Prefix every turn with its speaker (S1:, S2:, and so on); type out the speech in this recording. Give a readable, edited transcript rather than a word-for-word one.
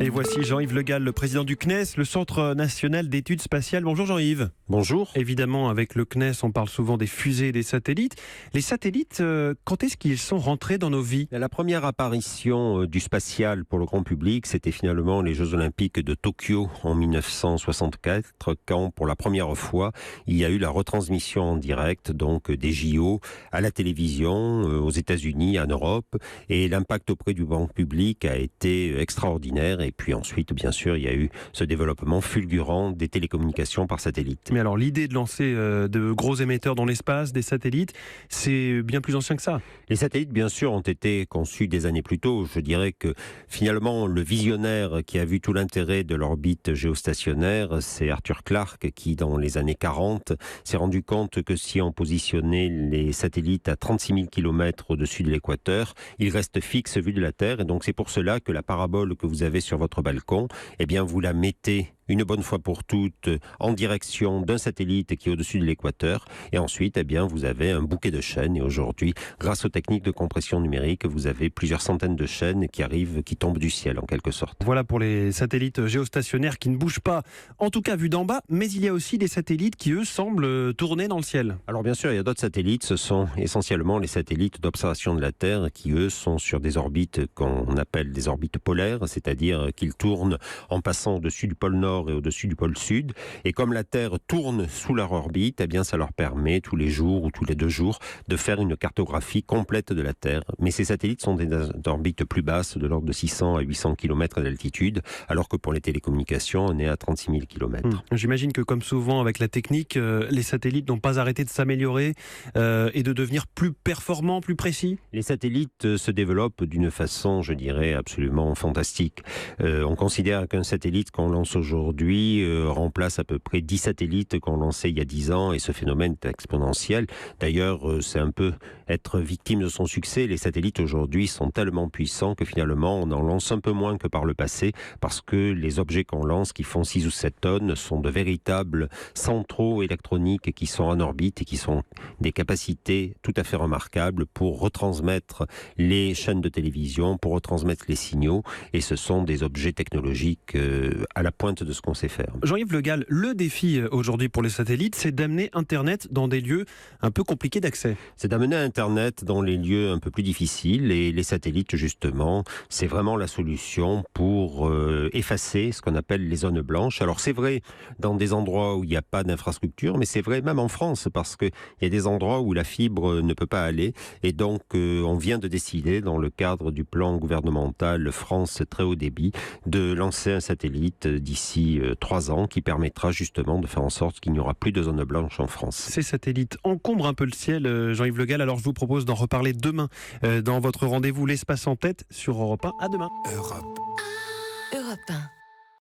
S1: Et voici Jean-Yves Le Gall, le président du CNES, le Centre national d'études spatiales. Bonjour Jean-Yves.
S2: Bonjour.
S1: Évidemment, avec le CNES, on parle souvent des fusées et des satellites. Les satellites, quand est-ce qu'ils sont rentrés dans nos vies ?
S2: La première apparition du spatial pour le grand public, c'était finalement les Jeux Olympiques de Tokyo en 1964, quand pour la première fois, il y a eu la retransmission en direct donc des JO à la télévision, aux États-Unis, en Europe. Et l'impact auprès du grand public a été extraordinaire. Et puis ensuite, bien sûr, il y a eu ce développement fulgurant des télécommunications par satellite.
S1: Mais alors, l'idée de lancer de gros émetteurs dans l'espace, des satellites, c'est bien plus ancien que ça.
S2: Les satellites, bien sûr, ont été conçus des années plus tôt. Je dirais que finalement, le visionnaire qui a vu tout l'intérêt de l'orbite géostationnaire, c'est Arthur Clarke qui, dans les années 40, s'est rendu compte que si on positionnait les satellites à 36 000 km au-dessus de l'équateur, ils restent fixes vu de la Terre. Et donc, c'est pour cela que la parabole que vous avez sur votre balcon, eh bien, vous la mettez une bonne fois pour toutes en direction d'un satellite qui est au-dessus de l'équateur. Et ensuite, eh bien, vous avez un bouquet de chaînes. Et aujourd'hui, grâce aux techniques de compression numérique, vous avez plusieurs centaines de chaînes qui tombent du ciel en quelque sorte.
S1: Voilà pour les satellites géostationnaires qui ne bougent pas, en tout cas vus d'en bas. Mais il y a aussi des satellites qui, eux, semblent tourner dans le ciel.
S2: Alors bien sûr, il y a d'autres satellites. Ce sont essentiellement les satellites d'observation de la Terre qui, eux, sont sur des orbites qu'on appelle des orbites polaires, c'est-à-dire qu'ils tournent en passant au-dessus du pôle Nord et au-dessus du pôle Sud. Et comme la Terre tourne sous leur orbite, eh bien, ça leur permet tous les jours ou tous les 2 jours de faire une cartographie complète de la Terre. Mais ces satellites sont des orbites plus basses, de l'ordre de 600 à 800 km d'altitude, alors que pour les télécommunications, on est à 36 000 km.
S1: J'imagine que comme souvent avec la technique, les satellites n'ont pas arrêté de s'améliorer et de devenir plus performants, plus précis.
S2: Les satellites se développent d'une façon, je dirais, absolument fantastique. On considère qu'un satellite qu'on lance aujourd'hui remplace à peu près 10 satellites qu'on lançait il y a 10 ans, et ce phénomène est exponentiel. D'ailleurs, c'est un peu être victime de son succès. Les satellites aujourd'hui sont tellement puissants que finalement on en lance un peu moins que par le passé, parce que les objets qu'on lance qui font 6 ou 7 tonnes sont de véritables centraux électroniques qui sont en orbite et qui sont des capacités tout à fait remarquables pour retransmettre les chaînes de télévision, pour retransmettre les signaux, et ce sont des objets technologiques à la pointe de ce qu'on sait faire.
S1: Jean-Yves Le Gall, le défi aujourd'hui pour les satellites, c'est d'amener Internet dans des lieux un peu compliqués d'accès.
S2: C'est d'amener Internet dans les lieux un peu plus difficiles, et les satellites, justement, c'est vraiment la solution pour effacer ce qu'on appelle les zones blanches. Alors c'est vrai dans des endroits où il n'y a pas d'infrastructure, mais c'est vrai même en France, parce qu'il y a des endroits où la fibre ne peut pas aller, et donc on vient de décider, dans le cadre du plan gouvernemental France Très Haut Débit, de lancer un satellite d'ici 3 ans qui permettra justement de faire en sorte qu'il n'y aura plus de zones blanches en France.
S1: Ces satellites encombrent un peu le ciel, Jean-Yves Le Gall, alors je vous propose d'en reparler demain dans votre rendez-vous L'Espace en tête sur Europe 1. À demain.
S3: Europe 1.